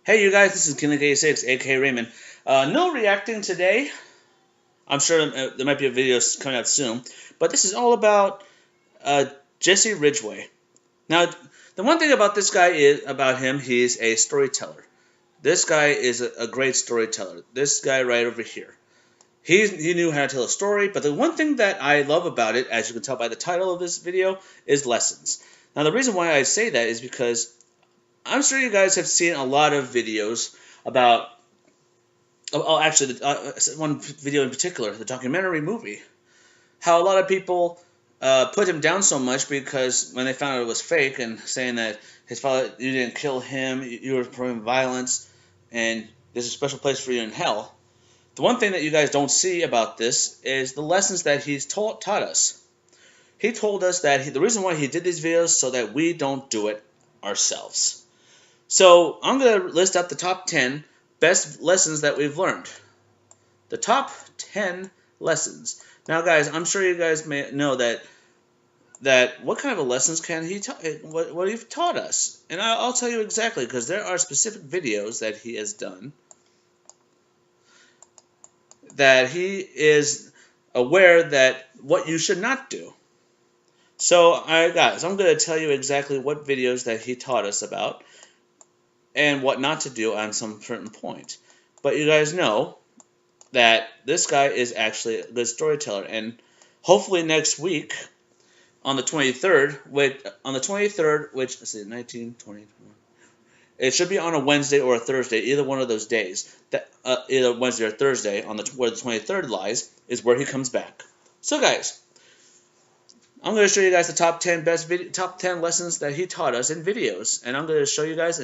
Hey you guys, this is Kinlink86, aka Raymond. No reacting today. I'm sure there might be a video coming out soon, but this is all about Jesse Ridgway. Now, the one thing about this guy is he's a storyteller. This guy is a great storyteller. This guy right over here. He knew how to tell a story, but the one thing that I love about it, as you can tell by the title of this video, is lessons. Now, the reason why I say that is because I'm sure you guys have seen a lot of videos about, actually, one video in particular, the documentary movie, how a lot of people put him down so much because when they found out it was fake and saying that his father, you didn't kill him, you were promoting violence, and there's a special place for you in hell. The one thing that you guys don't see about this is the lessons that he's taught us. He told us that the reason why he did these videos so that we don't do it ourselves. So I'm going to list up the top 10 best lessons that we've learned. The top 10 lessons. Now, guys, I'm sure you guys may know that what kind of lessons can he what he taught us, and I'll tell you exactly, because there are specific videos that he has done that he is aware that what you should not do. So, guys, I'm going to tell you exactly what videos that he taught us about and what not to do on some certain point. But you guys know that this guy is actually a good storyteller, and hopefully next week on the 23rd, which let's see, 19, 20, 21. It should be on a Wednesday or a Thursday, either one of those days. Either Wednesday or Thursday, where the 23rd lies, is where he comes back. So, guys, I'm going to show you guys the top 10 top 10 lessons that he taught us in videos, and I'm going to show you guys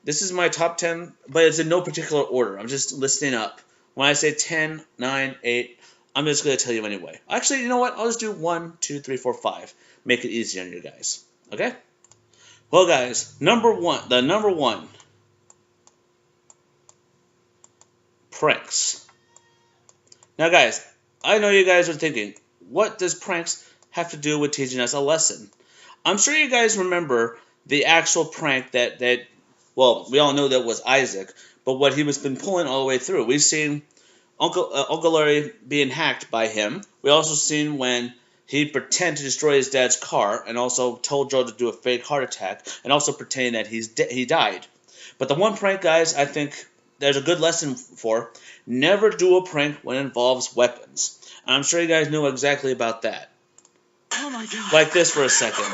this is my top 10, but it's in no particular order. I'm just listing up. When I say 10, 9, 8, I'm just going to tell you anyway. Actually, you know what? I'll just do 1, 2, 3, 4, 5. Make it easy on you guys. Okay? Well, guys, number one, pranks. Now, guys, I know you guys are thinking, what does pranks have to do with teaching us a lesson? I'm sure you guys remember the actual prank that well, we all know that was Isaac, but what he was been pulling all the way through. We've seen Uncle Larry being hacked by him. We also seen when he pretended to destroy his dad's car and also told Joe to do a fake heart attack and also pretending that he died. But the one prank, guys, I think there's a good lesson for: never do a prank when it involves weapons. And I'm sure you guys know exactly about that. Oh my god. Like this for a second.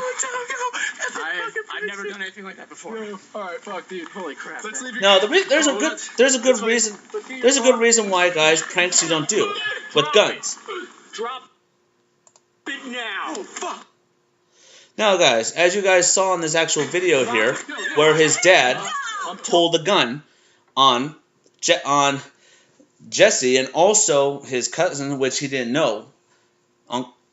I've never done anything like that before. Alright, fuck, dude. Holy crap. Let's leave no, there's a good reason why, guys, pranks you don't do with guns. Drop it now. Oh, fuck. Now, guys, as you guys saw in this actual video here, where his dad pulled the gun on Jesse and also his cousin, which he didn't know,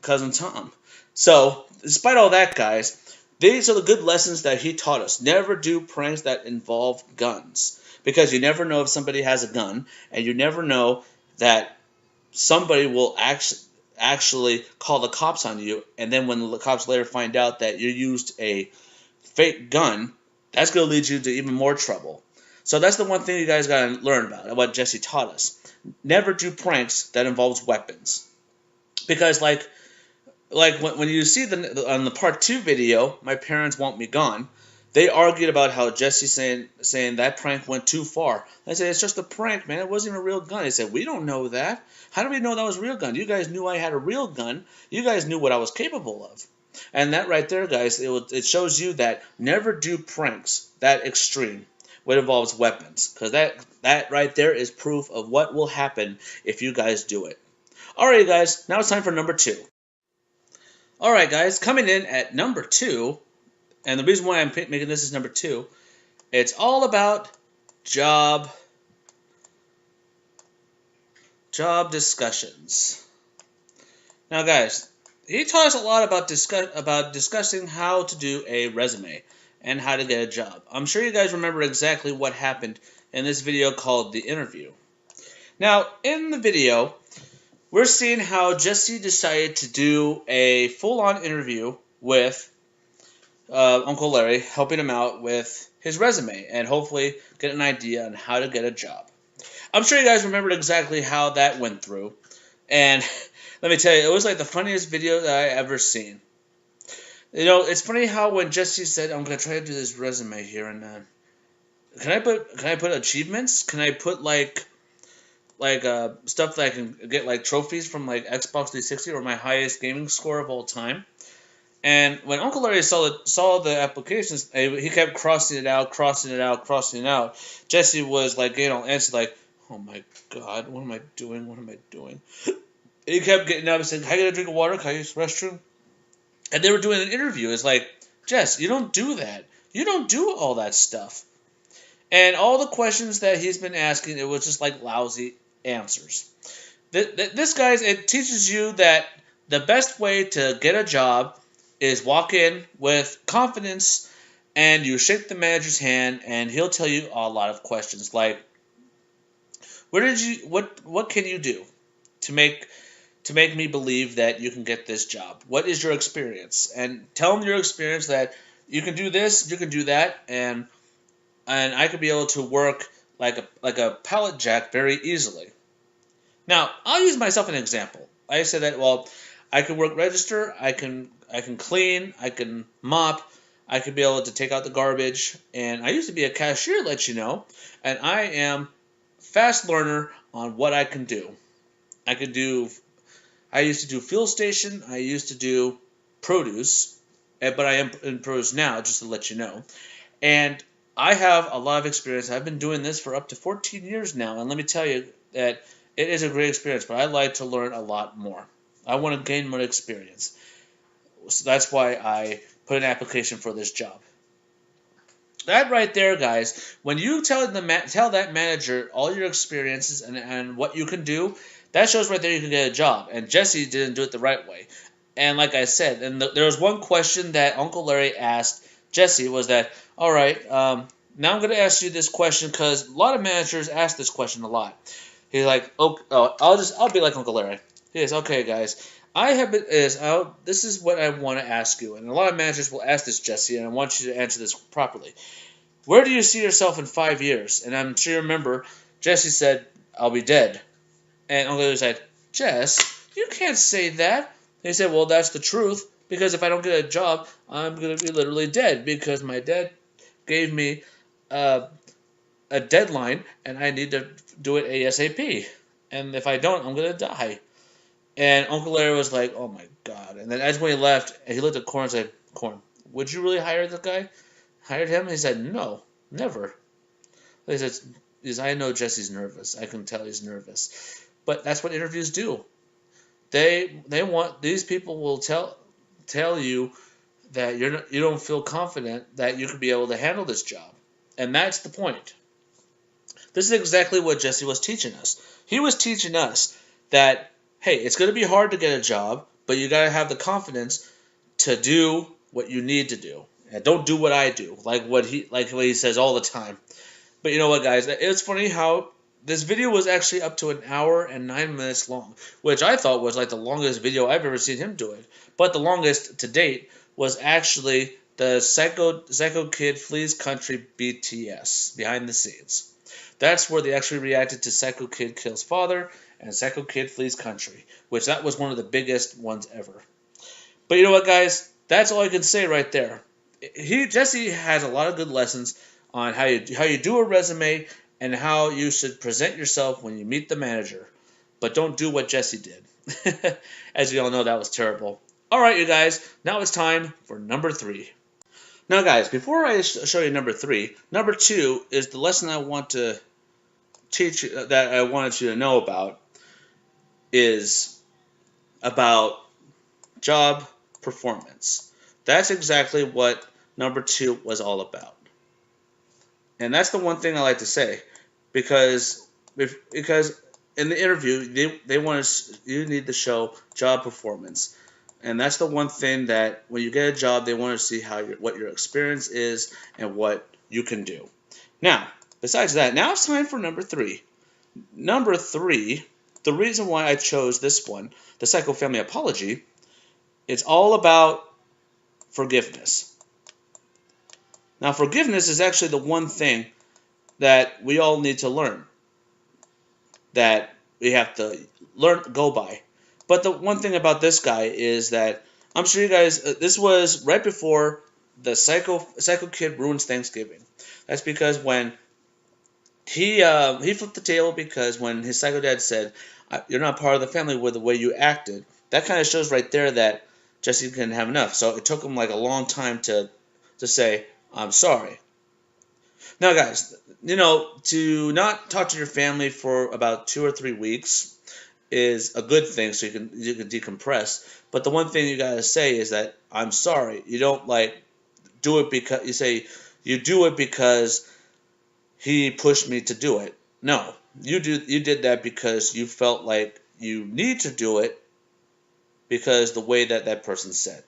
cousin Tom. So, despite all that, guys, these are the good lessons that he taught us. Never do pranks that involve guns, because you never know if somebody has a gun, and you never know that somebody will actually call the cops on you, and then when the cops later find out that you used a fake gun, that's going to lead you to even more trouble. So that's the one thing you guys got to learn about what Jesse taught us. Never do pranks that involves weapons. Because like when you see on the part 2 video, My Parents Want Me Gone, they argued about how Jesse saying that prank went too far. I said, it's just a prank, man. It wasn't even a real gun. They said, we don't know that. How do we know that was a real gun? You guys knew I had a real gun. You guys knew what I was capable of. And that right there, guys, it shows you that never do pranks that extreme when it involves weapons. Because that right there is proof of what will happen if you guys do it. Alright, guys, now it's time for number 2. Alright, guys, coming in at number 2, and the reason why I'm making this as number 2, it's all about job discussions. Now, guys, he taught us a lot about discussing how to do a resume and how to get a job. I'm sure you guys remember exactly what happened in this video called The Interview. Now, in the video, we're seeing how Jesse decided to do a full-on interview with Uncle Larry, helping him out with his resume and hopefully get an idea on how to get a job. I'm sure you guys remembered exactly how that went through. And let me tell you, it was like the funniest video that I ever seen. It's funny how when Jesse said, "I'm gonna try to do this resume here and can I put achievements? Can I put stuff that I can get like trophies from like Xbox 360 or my highest gaming score of all time?" And when Uncle Larry saw the applications, he kept crossing it out, crossing it out, crossing it out. Jesse was like getting all antsy, like, "Oh my God, what am I doing? What am I doing?" And he kept getting up and saying, "Can I get a drink of water? Can I use the restroom?" And they were doing an interview. It's like, "Jess, you don't do that. You don't do all that stuff." And all the questions that he's been asking, it was just like lousy answers. This, guys, it teaches you that the best way to get a job is walk in with confidence and you shake the manager's hand and he'll tell you a lot of questions like, what can you do to make me believe that you can get this job? What is your experience? And tell them your experience, that you can do this, you can do that, and I could be able to work like a pallet jack very easily. Now, I'll use myself an example. I said that, well, I can work register, I can clean, I can mop, I could be able to take out the garbage, and I used to be a cashier, let you know, and I am fast learner on what I can do. I used to do fuel station, I used to do produce, but I am in produce now, just to let you know. And I have a lot of experience. I've been doing this for up to 14 years now, and let me tell you that it is a great experience, but I like to learn a lot more. I want to gain more experience. So that's why I put an application for this job. That right there, guys, when you tell that manager all your experiences and what you can do, that shows right there you can get a job. And Jesse didn't do it the right way. And like I said, there was one question that Uncle Larry asked Jesse was that, all right, now I'm going to ask you this question because a lot of managers ask this question a lot. He's like, oh, I'll be like Uncle Larry. He is, okay, guys. This is what I want to ask you, and a lot of managers will ask this, Jesse, and I want you to answer this properly. Where do you see yourself in 5 years? And I'm sure you remember, Jesse said, "I'll be dead." And Uncle Larry said, "Jess, you can't say that." And he said, "Well, that's the truth, because if I don't get a job, I'm going to be literally dead, because my dad gave me a deadline, and I need to do it ASAP. And if I don't, I'm going to die." And Uncle Larry was like, "Oh my God." And then as when he left, he looked at Corn and said, "Corn, would you really hire the guy? Hired him?" He said, "No, never." He said, "I know Jesse's nervous. I can tell he's nervous." But that's what interviews do. They want, these people will tell you that you don't feel confident that you could be able to handle this job. And that's the point. This is exactly what Jesse was teaching us. He was teaching us that, hey, it's going to be hard to get a job, but you got to have the confidence to do what you need to do. And don't do what I do, like what he says all the time. But you know what, guys? It's funny how this video was actually up to 1 hour and 9 minutes long, which I thought was like the longest video I've ever seen him do it. But the longest to date was actually the Psycho Kid Flees Country BTS, behind the scenes. That's where they actually reacted to Psycho Kid Kills Father and Psycho Kid Flees Country, which that was one of the biggest ones ever. But you know what, guys? That's all I can say right there. Jesse has a lot of good lessons on how you do a resume and how you should present yourself when you meet the manager. But don't do what Jesse did. As you all know, that was terrible. All right, you guys, now it's time for number 3. Now, guys, before I show you number 3, number 2 is the lesson I want to teach you, that I wanted you to know about, is about job performance. That's exactly what number 2 was all about. And that's the one thing I like to say, because in the interview, they want you need to show job performance. And that's the one thing that when you get a job, they want to see what your experience is and what you can do. Now, besides that, now it's time for number 3. Number 3, the reason why I chose this one, the Psycho Family Apology, it's all about forgiveness. Now, forgiveness is actually the one thing that we all need to learn, that we have to go by. But the one thing about this guy is that I'm sure you guys, this was right before the Psycho Kid ruins Thanksgiving. That's because when he flipped the table, because when his Psycho Dad said, "You're not part of the family with the way you acted," that kind of shows right there that Jesse couldn't have enough. So it took him like a long time to say, "I'm sorry." Now, guys, to not talk to your family for about 2 or 3 weeks is a good thing, so you can decompress. But the one thing you gotta say is that I'm sorry. You don't do it because you do it because he pushed me to do it. No, you did that because you felt like you need to do it because the way that person said.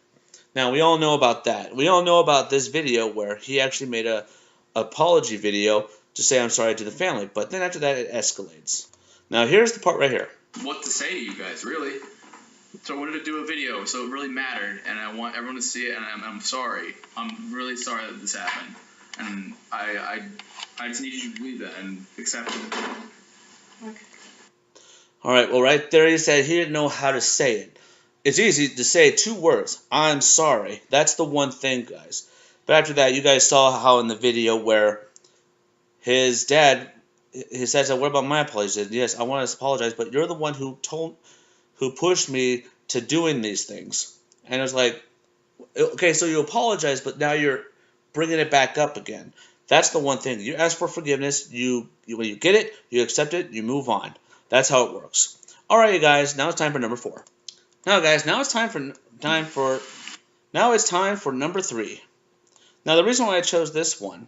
Now, we all know about that. We all know about this video where he actually made a apology video to say I'm sorry to the family, but then after that it escalates. Now, here's the part right here. What to say to you guys, really? So I wanted to do a video, so it really mattered, and I want everyone to see it, and I'm sorry. I'm really sorry that this happened, and I just need you to believe that and accept it. Okay. All right. Well, right there he said he didn't know how to say it. It's easy to say 2 words. I'm sorry. That's the one thing, guys. But after that, you guys saw how in the video where his dad, he says, "What about my apology?" He said, "Yes, I want to apologize, but you're the one who pushed me to doing these things." And it was like, okay, so you apologize, but now you're bringing it back up again. That's the one thing. You ask for forgiveness. When you get it, you accept it. You move on. That's how it works. All right, you guys. Now it's time for number 4. Now, guys, now it's time for number 3. Now, the reason why I chose this one,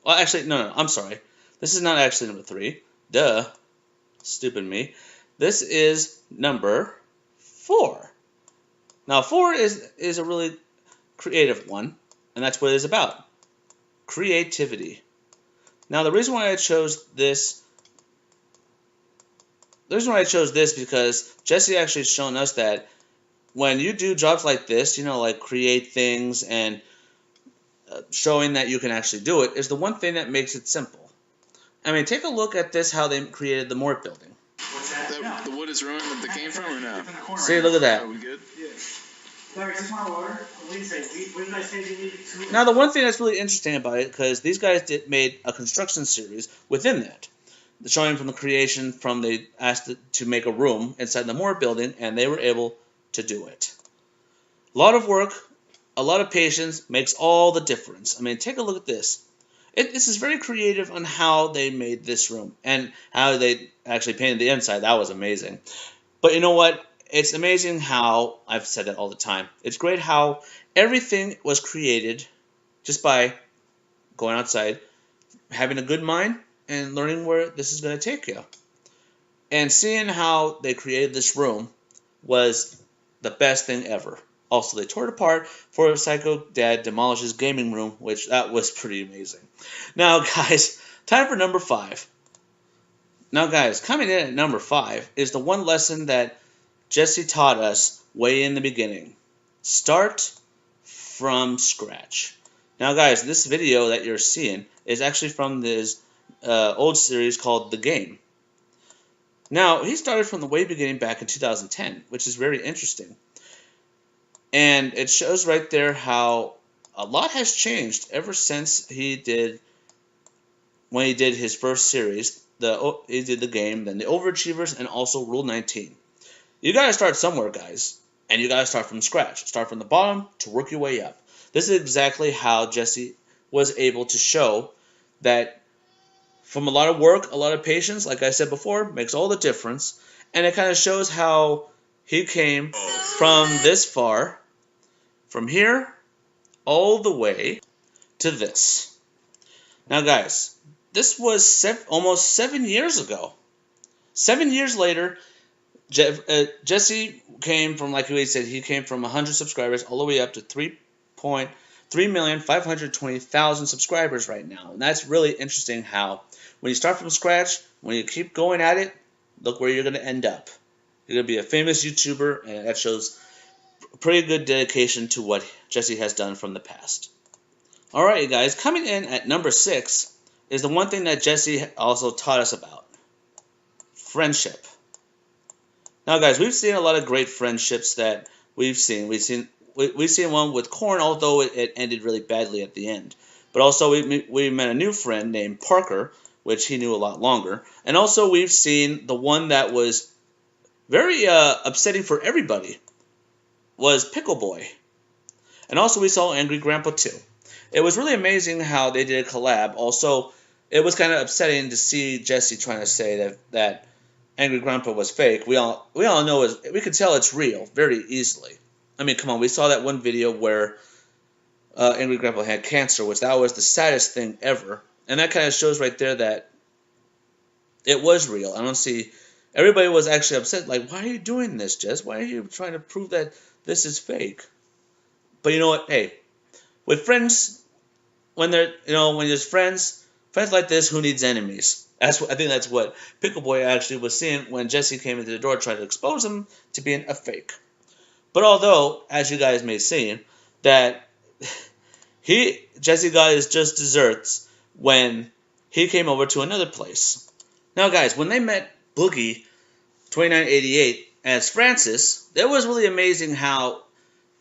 well, actually, no, I'm sorry. This is not actually number 3. Duh. Stupid me. This is number 4. Now, 4 is a really creative one, and that's what it is about. Creativity. Now, the reason why I chose this because Jesse actually has shown us that when you do jobs like this, like create things and showing that you can actually do it, is the one thing that makes it simple. I mean, take a look at this, how they created the Mort building. What's that? The wood is ruined that they came from, or no? See, look at that. Are we good? Yeah. Now, the one thing that's really interesting about it, because these guys made a construction series within that, showing from the creation from they asked to make a room inside the Moore building, and they were able to do it. A lot of work, a lot of patience makes all the difference. I mean, take a look at this. This is very creative on how they made this room and how they actually painted the inside. That was amazing. But you know what? It's amazing how, I've said that all the time, it's great how everything was created just by going outside, having a good mind, and learning where this is going to take you. And seeing how they created this room was the best thing ever. Also, they tore it apart for Psycho Dad demolishes gaming room, which that was pretty amazing. Now, guys, time for number 5. Now, guys, coming in at number 5 is the one lesson that Jesse taught us way in the beginning. Start from scratch. Now, guys, this video that you're seeing is actually from this old series called The Game. Now, he started from the way beginning back in 2010, which is very interesting. And it shows right there how a lot has changed ever since when he did his first series. He did The Game, then The Overachievers, and also Rule 19. You gotta start somewhere, guys, and you gotta start from scratch. Start from the bottom to work your way up. This is exactly how Jesse was able to show that from a lot of work, a lot of patience, like I said before, makes all the difference. And it kind of shows how he came from this far, from here, all the way to this. Now, guys, this was almost 7 years ago. 7 years later, Jesse came from, like we said, he came from 100 subscribers all the way up to 3,520,000 subscribers right now. And that's really interesting how when you start from scratch, when you keep going at it, look where you're going to end up. You're going to be a famous YouTuber, and that shows pretty good dedication to what Jesse has done from the past. Alright, you guys, coming in at number 6 is the one thing that Jesse also taught us about. Friendship. Now, guys, we've seen a lot of great friendships that we've seen. We've seen one with Korn, although it ended really badly at the end. But also, we met a new friend named Parker, which he knew a lot longer. And also, we've seen the one that was very upsetting for everybody, was Pickle Boy. And also, we saw Angry Grandpa too. It was really amazing how they did a collab. Also, it was kind of upsetting to see Jesse trying to say that Angry Grandpa was fake. We all know we could tell it's real very easily. I mean, come on, we saw that one video where Angry Grandpa had cancer, which that was the saddest thing ever, and that kind of shows right there that it was real. I don't see everybody was actually upset. Like, why are you doing this, Jess? Why are you trying to prove that this is fake? But you know what? Hey, with friends, when there's friends like this, who needs enemies? I think that's what Pickle Boy actually was saying when Jesse came into the door, trying to expose him to being a fake. But although, as you guys may see, that Jesse got his just desserts when he came over to another place. Now, guys, when they met Boogie 2988 as Francis, it was really amazing how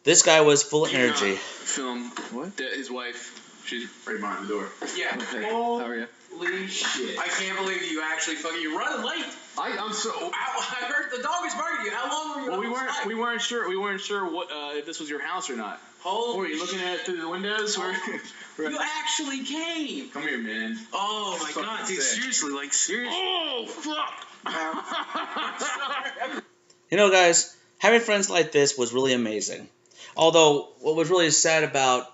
this guy was full of energy. Film. What? His wife. She's right behind the door. Yeah. Okay. How are you? Holy shit. I can't believe you actually fucking... You're running late. I'm so... I heard the dog was barking at you. How long were you Well, we weren't sure what if this was your house or not. Holy were you looking at it through the windows? You actually came. Come here, man. Oh, my God. Dude, seriously. Like, seriously. Oh, fuck. Sorry. You know, guys, having friends like this was really amazing. Although, what was really sad about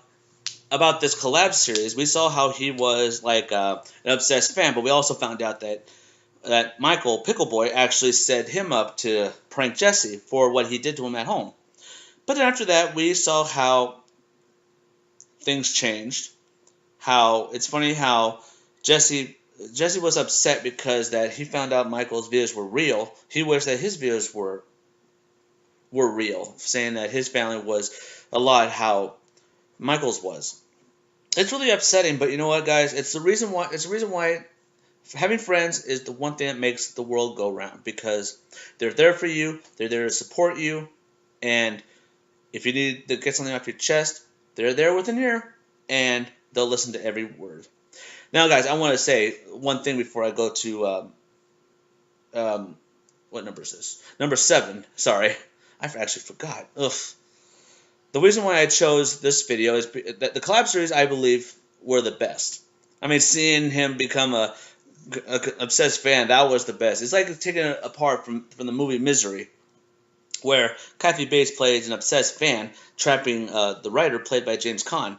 this collab series, we saw how he was like an obsessed fan, but we also found out that Michael, Pickle Boy, actually set him up to prank Jesse for what he did to him at home. But then after that, we saw how things changed. How it's funny how Jesse was upset because that he found out Michael's videos were real. He wished that his videos were real, saying that his family was a lot how Michael's was. It's really upsetting, but you know what, guys? It's the reason why having friends is the one thing that makes the world go round, because they're there for you, they're there to support you, and if you need to get something off your chest, they're there with an ear, and they'll listen to every word. Now, guys, I want to say one thing before I go to what number is this? Number 7. Sorry, I actually forgot. Ugh. The reason why I chose this video is that the collab series, I believe, were the best. I mean, seeing him become a obsessed fan, that was the best. It's like taking it apart from the movie Misery, where Kathy Bates plays an obsessed fan, trapping the writer, played by James Caan.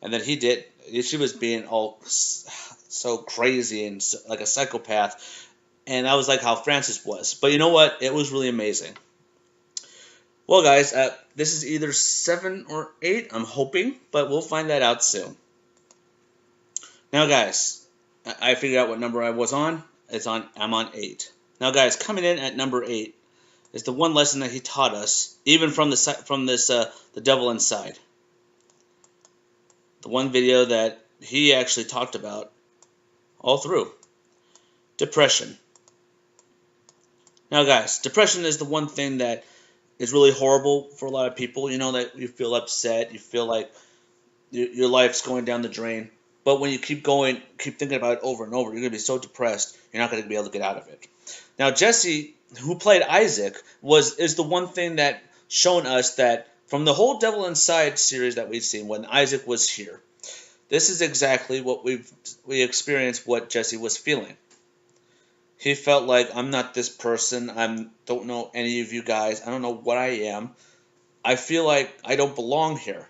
And then she was being all so crazy and like a psychopath. And that was like how Francis was. But you know what? It was really amazing. Well, guys, this is either 7 or 8, I'm hoping, but we'll find that out soon. Now, guys, I figured out what number I was on. I'm on 8. Now, guys, coming in at number 8 is the one lesson that he taught us, even from this The Devil Inside. The one video that he actually talked about all through. Depression. Now, guys, depression is the one thing that is really horrible for a lot of people. You know, that you feel upset, you feel like your life's going down the drain. But when you keep thinking about it over and over, you're going to be so depressed, you're not going to be able to get out of it. Now, Jesse, who played Isaac, is the one thing that shown us that from the whole Devil Inside series that we've seen, when Isaac was here, this is exactly what we experienced, what Jesse was feeling. He felt like, I'm not this person. I don't know any of you guys. I don't know what I am. I feel like I don't belong here.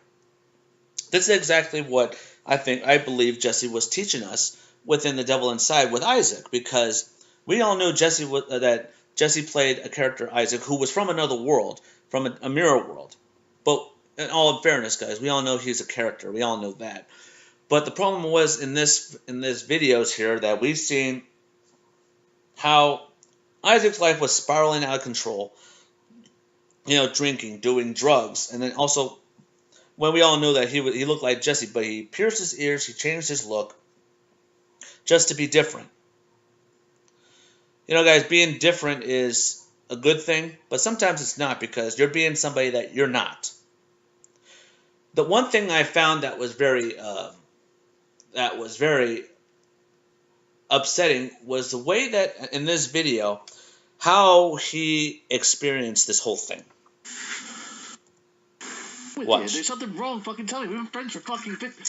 This is exactly what I believe Jesse was teaching us within The Devil Inside with Isaac, because we all knew that Jesse played a character, Isaac, who was from another world, from a mirror world. But in all fairness, guys, we all know he's a character. We all know that. But the problem was in this videos here that we've seen how Isaac's life was spiraling out of control. You know, drinking, doing drugs, and then also Well, we all know that he looked like Jesse, but he pierced his ears, he changed his look just to be different. You know, guys, being different is a good thing, but sometimes it's not because you're being somebody that you're not. The one thing I found that was very upsetting was the way that in this video how he experienced this whole thing. Watch. There's something wrong. Fucking tell me. We've been friends for fucking 50.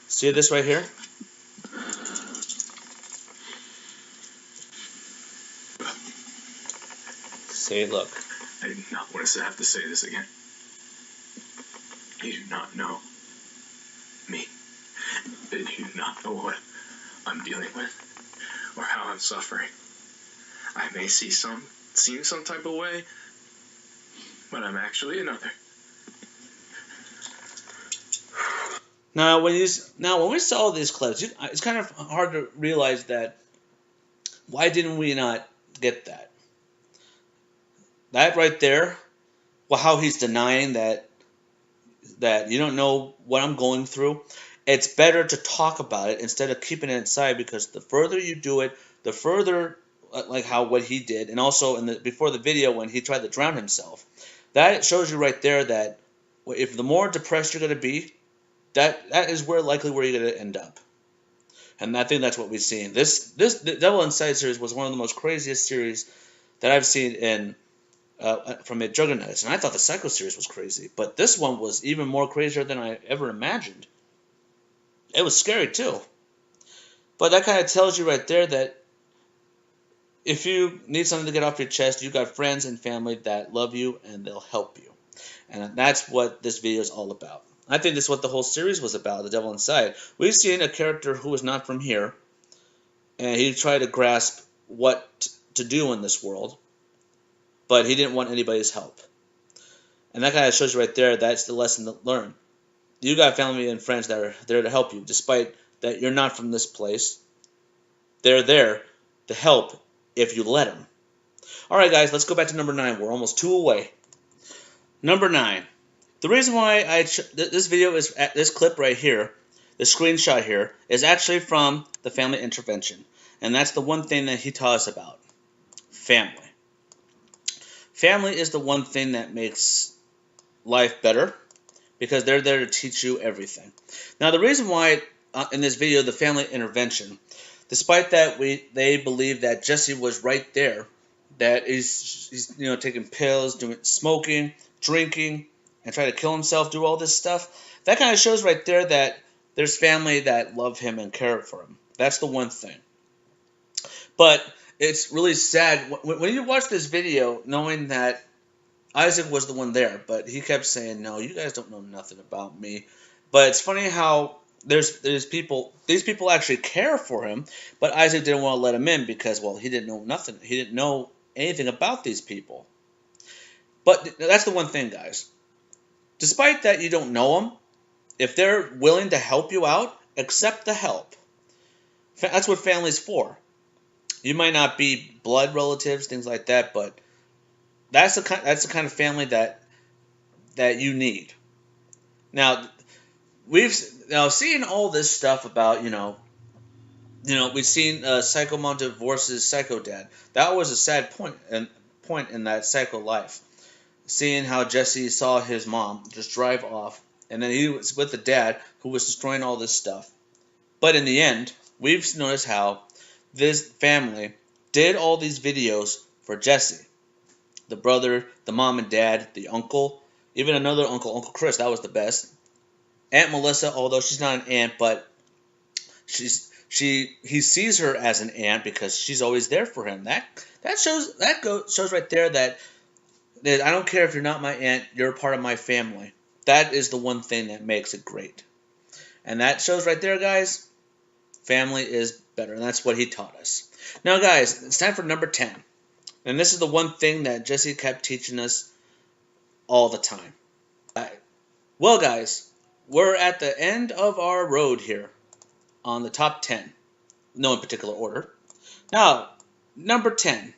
See this right here? Say, look. I did not want to have to say this again. You do not know me. You do not know what I'm dealing with or how I'm suffering. I may seem some type of way, but I'm actually another. Now, when we saw these clips, it's kind of hard to realize that. Why didn't we not get that? That right there, well, how he's denying that you don't know what I'm going through. It's better to talk about it instead of keeping it inside, because the further you do it, the further, like what he did, and also before the video when he tried to drown himself, that shows you right there that if the more depressed you're going to be, that is likely where you're going to end up. And I think that's what we've seen. The Devil Inside series was one of the most craziest series that I've seen in from Mcjuggernuggets, and I thought the Psycho series was crazy, but this one was even more crazier than I ever imagined. It was scary too. But that kind of tells you right there that if you need something to get off your chest, you got friends and family that love you and they'll help you. And that's what this video is all about. I think this is what the whole series was about, The Devil Inside. We've seen a character who was not from here, and he tried to grasp what to do in this world, but he didn't want anybody's help. And that kind of shows you right there, that's the lesson to learn. You got family and friends that are there to help you, despite that you're not from this place. They're there to help if you let them. Alright guys, let's go back to number 9. We're almost 2 away. Number 9. The reason why this video is at this clip right here, the screenshot here, is actually from the family intervention. And that's the one thing that he taught us about. Family. Family is the one thing that makes life better, because they're there to teach you everything. Now the reason why in this video, the family intervention, despite that they believe that Jesse was right there, that he's taking pills, smoking, drinking, and trying to kill himself, do all this stuff, that kind of shows right there that there's family that love him and care for him. That's the one thing. But it's really sad when you watch this video knowing that Isaac was the one there, but he kept saying, no, you guys don't know nothing about me. But it's funny how these people actually care for him, but Isaac didn't want to let him in because, well, he didn't know nothing. He didn't know anything about these people. But that's the one thing, guys. Despite that you don't know them, if they're willing to help you out, accept the help. That's what family's for. You might not be blood relatives, things like that, but that's the kind of family that you need. Now, we've seen all this stuff about we've seen Psycho Mom divorces Psycho Dad. That was a sad point in that Psycho life. Seeing how Jesse saw his mom just drive off, and then he was with the dad who was destroying all this stuff. But in the end, we've noticed how this family did all these videos for Jesse. The brother, the mom and dad, the uncle, even another uncle, Uncle Chris, that was the best. Aunt Melissa, although she's not an aunt, but he sees her as an aunt because she's always there for him. That shows right there that I don't care if you're not my aunt, you're a part of my family. That is the one thing that makes it great. And that shows right there, guys, family is better. And that's what he taught us. Now, guys, it's time for number 10. And this is the one thing that Jesse kept teaching us all the time. Well, guys, we're at the end of our road here on the top 10. No in particular order. Now, number 10.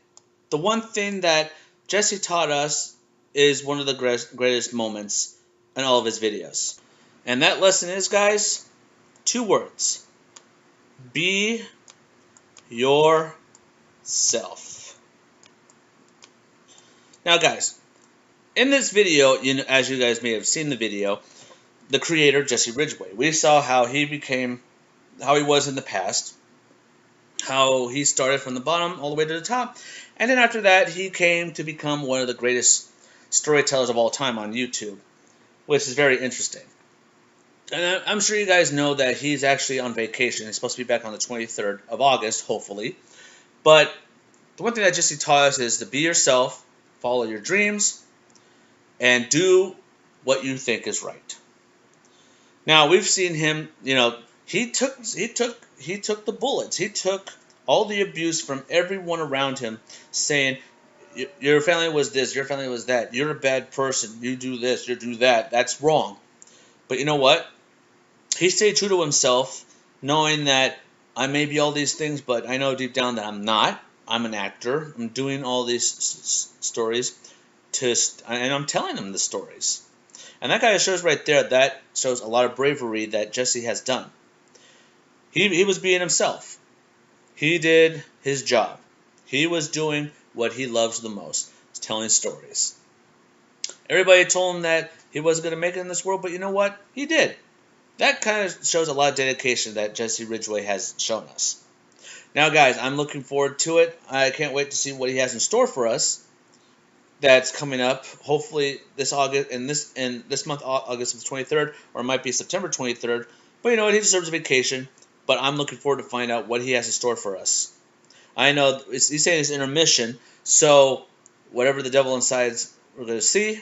The one thing that Jesse taught us is one of the greatest moments in all of his videos. And that lesson is, guys, 2 words. Be yourself. Now, guys, in this video, as you guys may have seen the video, the creator, Jesse Ridgway, we saw how he was in the past, how he started from the bottom all the way to the top, and then after that, he came to become one of the greatest storytellers of all time on YouTube, which is very interesting. And I'm sure you guys know that he's actually on vacation. He's supposed to be back on the 23rd of August, hopefully. But the one thing that Jesse taught us is to be yourself, follow your dreams, and do what you think is right. Now, we've seen him, he took the bullets. He took all the abuse from everyone around him, saying, your family was this, your family was that, you're a bad person, you do this, you do that, that's wrong. But you know what? He stayed true to himself, knowing that I may be all these things, but I know deep down that I'm not. I'm an actor. I'm doing all these stories, and I'm telling them the stories. And that kind of shows right there, that shows a lot of bravery that Jesse has done. He was being himself. He did his job. He was doing what he loves the most, telling stories. Everybody told him that he wasn't going to make it in this world, but you know what? He did. That kind of shows a lot of dedication that Jesse Ridgway has shown us. Now, guys, I'm looking forward to it. I can't wait to see what he has in store for us. That's coming up, hopefully this August, in this month, August the 23rd, or it might be September 23rd. But you know what? He deserves a vacation. But I'm looking forward to find out what he has in store for us. I know he's saying it's intermission, so whatever the devil insides we're going to see,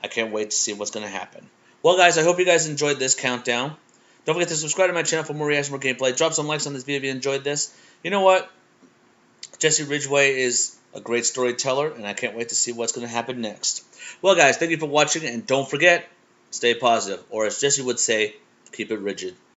I can't wait to see what's going to happen. Well, guys, I hope you guys enjoyed this countdown. Don't forget to subscribe to my channel for more reaction, more gameplay. Drop some likes on this video if you enjoyed this. You know what? Jesse Ridgway is a great storyteller, and I can't wait to see what's going to happen next. Well, guys, thank you for watching, and don't forget, stay positive. Or as Jesse would say, keep it rigid.